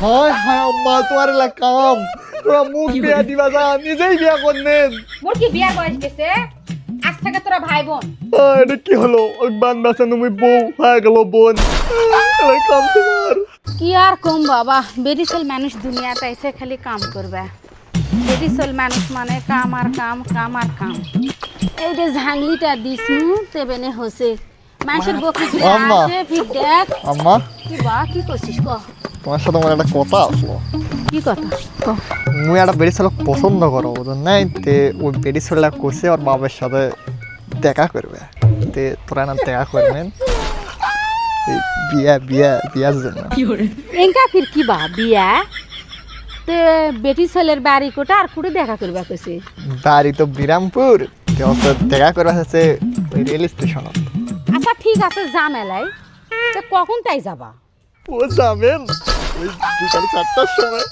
হায় হায় আম্মা তোমার কাম তোরা মুখ বিয়া দিবা যা নিজেই বিয়া করলেন। মোর কি বিয়ার বয়স গেছে? আজ থেকে তোরা ভাই বোন। এটা কি হলো? ওই বান বাসা তুমি বউ হয়ে গেল বোন। কাম তোমার কি আর কম বাবা, বেরিসল মানুষ দুনিয়াতে এসে খালি কাম করবে। বেরিসল মানুষ মানে কাম আর কাম, কাম আর কাম। এই যে ঝাংলিটা দিছু তেবেনে হসে মানুষের বকি দিয়ে আম্মা। আসে ফির দেখ। আম্মা কি বা কি করছিস ক? তোমার সাথে আমার একটা কথা আসলো। কি কথা ক? মুই একটা বেড়ি ছেলে পছন্দ করো বুঝুন নাই, তে ওই বেড়ি ছেলেটা কষে ওর বাবার সাথে দেখা করবে, তে তোরা না দেখা করবেন এই বিয়া বিয়া বিয়ার জন্য। এঙ্কা ফির কি বা বিয়া? তে বেটি ছেলের বাড়ি কোটা আর কুড়ি দেখা করবে কইছে। বাড়ি তো বিরামপুর, তে ওকে দেখা করবে হচ্ছে ওই রেল স্টেশনত। আচ্ছা ঠিক আছে জামেলাই, তে কখন তাই যাবা? ও যাবেন ওই বিকাল 4টার সময়।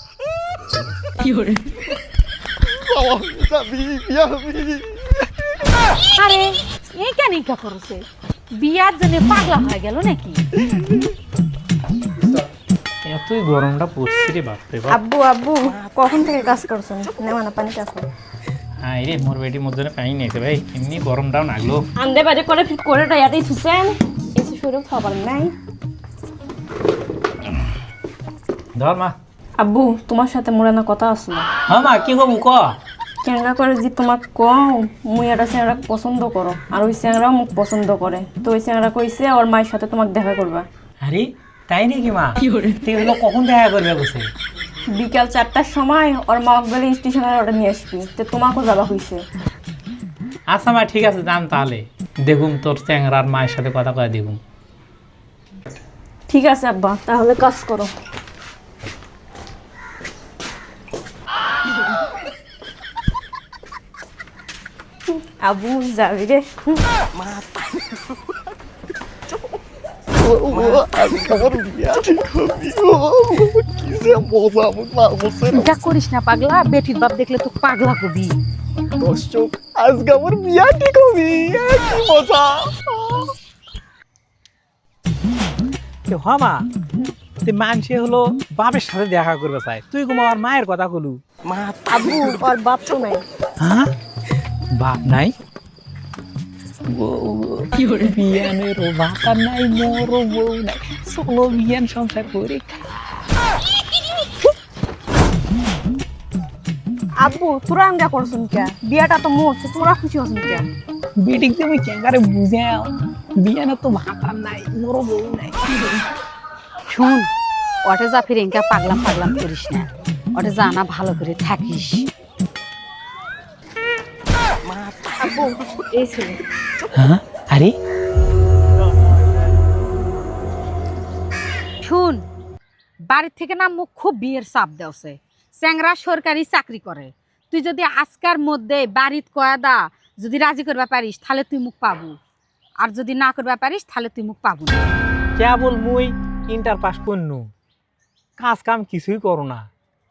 বাবা, যাবি বিয়া হবি। আরে এই কেন ইকা করছে? বিয়ার জন্য পাগলা হয়ে গেল নাকি? এতই গরমটা পড়ছে রে বাপরে বাপ। আব্বু আব্বু কখন থেকে কাজ করছেন? নেওয়ানা পানি কাজ হ্যাঁ রে মোর বেটির মধ্যে পাই নিয়েছে ভাই, এমনি গরমটাও লাগলো। আন্দে বাজে করে ফিট করে টায়াতেই থুছেন এসে শুরু খাবার নাই। ধর মা। আব্বু তোমার সাথে মোর না কথা আছে না। হ্যাঁ মা কি কমু ক? কেঙ্গা করে যে তোমাক কও মুই একটা চ্যাংরা পছন্দ করো আর ওই চ্যাংরাও মুখ পছন্দ করে, তো ওই চ্যাংরা কইছে ওর মায়ের সাথে তোমাক দেখা করবা। আরে তাই নাকি মা? তুই এগুলো কখন দেখা করবে বসে? বিকাল 4টার সময় ওর মা গেলে স্টেশনের ওটা নিয়ে আসবি, তো তোমাকেও যাবা হইছে। আচ্ছা মা ঠিক আছে যান তাহলে, দেখুন তোর চ্যাংরার মায়ের সাথে কথা কয়ে দেখুন। ঠিক আছে আব্বা তাহলে কাজ করো। আব্বু যাবি রে। আজকে আমার বিয়া ঠিক হবি। কি যে মজা আমার মা বলছে। এটা করিস না পাগলা, বেটির বাপ দেখলে তো পাগলা কবি। দর্শক আজকে আমার বিয়া ঠিক হবি, কি মজা। হ্যাঁ মা, তুই মানুষে হলো বাপের সাথে দেখা করবে চাই, তুই কুমা আমার মায়ের কথা কলু। আব্বু ওর বাপ তো নাই। হ্যাঁ বাপ নাই? বিয়ানেরও বাপ নাই, মোরও বউ নাই, চলো বিয়ান সংসার করে। আব্বু তোরা আন্দা করছুন কে? বিয়াটা তো মোর, তোরা খুশি হছুন কে? বেটিক তুমি ক্যাঙ্গারে বুঝাও, বিয়ানে তো বাপ নাই, মোরও বউ নাই। শুন, ওটা যা ফির এঙ্কা পাগলাম পাগলাম করিস না, ওটা জানা ভালো করে থাকিস। আব্বু এই ছিল। হ্যাঁ আরে শুন, বাড়ির থেকে না মুখ খুব বিয়ের চাপ দেওছে। চ্যাংরা সরকারি চাকরি করে, তুই যদি আজকার মধ্যে বাড়িত কয়াদা যদি রাজি করবা পারিস তাহলে তুই মুখ পাবো, আর যদি না করবা পারিস তাহলে তুই মুখ পাবো না। কেবল মুই ইন্টার পাস করনু, কাজ কাম কিছুই করো না,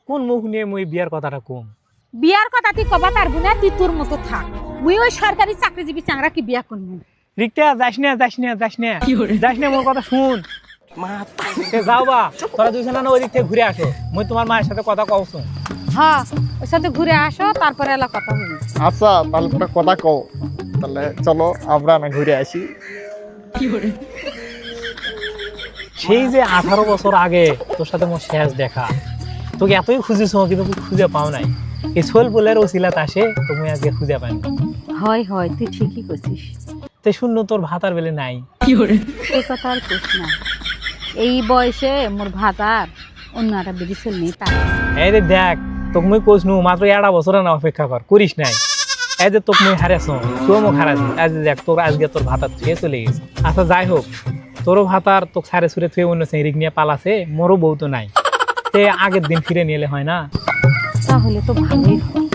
কোন মুখ নিয়ে মুই বিয়ার কথাটা কম? বিয়ার কথা তুই কবা পারবো না, তুই তোর মতো থাক। মুই ওই সরকারি চাকরিজীবী চ্যাংরা কি বিয়া করবো? রিক্তা যাস না যাস না যাস না যাস না, মোর কথা শুন। যাও বা তোরা দুইজনে না ওই দিক থেকে ঘুরে আসো, মুই তোমার মায়ের সাথে কথা কওছুন। হ্যাঁ, ওর সাথে ঘুরে আসো, তারপরে এলা কথা হইবে। আচ্ছা তাহলে তোরা কথা কও, তাহলে চলো আমরা না ঘুরে আসি। সেই যে 18 বছর আগে তোর সাথে মোর শেষ দেখা, তোকে এতই খুঁজেছ কিন্তু খুঁজে পাও নাই। এই সোল বলের ওসিলাত আসে তুমি আজকে খুঁজে পাইনি। হয় হয়, তুই ঠিকই করছিস। তে শূন্য তোর ভাতার বেলে নাই। এই কথা আর কইস না, এই বয়সে মোর ভাতার অন্য একটা বেশি ছেলে নেই তার। এই রে দেখ, তোকে মুই কইছনু মাত্র 1.5 বছর না অপেক্ষা কর, করিস নাই। এই যে তোকে মুই হারাইছ, তুই মুখ হারাইছি, আজ দেখ তোর আজকে তোর ভাতার ছুঁয়ে চলে গেছে। আচ্ছা যাই হোক, তোরও ভাতার তোকে সারে সুরে থুয়ে অন্য চেংড়িক নিয়ে পালাছে, মোরও বউ তো নাই, তে আগের দিন ফিরে নিয়ে এলে হয় না? তাহলে তো ভালোই হয়।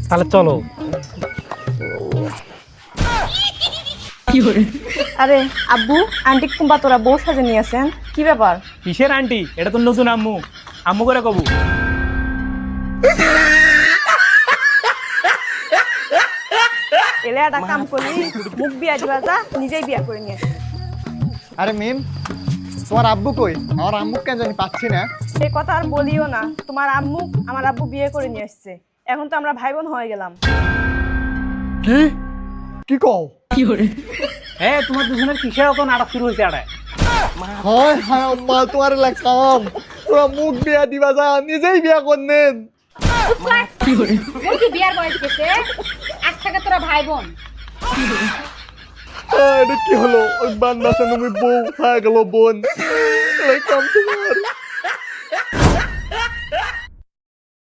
তাহলে চলো। আরে আব্বু আন্টি কুম্বা তোরা বউ সাজে নিয়েছেন, কি ব্যাপার? কিসের আন্টি? এটা তো নতুন আম্মু, আম্মু করে কবু। এলে একটা কাম করলি, মুখ বিয়া দিবা যা, নিজেই বিয়া করে নিয়ে আসবি। আরে মিম তোমার আব্বু কই? আমার আম্মু কেন জানি পাচ্ছি না। এই কথা আর বলিও না, তোমার আম্মু আমার আব্বু বিয়ে করে নিয়ে আসছে, এখন তো আমরা ভাই বোন হয়ে গেলাম। কি কি কও? হ্যাঁ তোমার দুজনের কিসের অত নাটক শুরু হয়েছে আড়ায়? হায় হায় আম্মা, তোমার কাম তোরা মুখ বিয়া দিবা যা, নিজেই বিয়া করনেন। ওর কি বিয়ার বয়স গেছে? আজ থেকে তোরা ভাই বোন। এটা কি হলো? ওই বান্না সঙ্গে বউ হয়ে গেল বোন। কাম তোমার।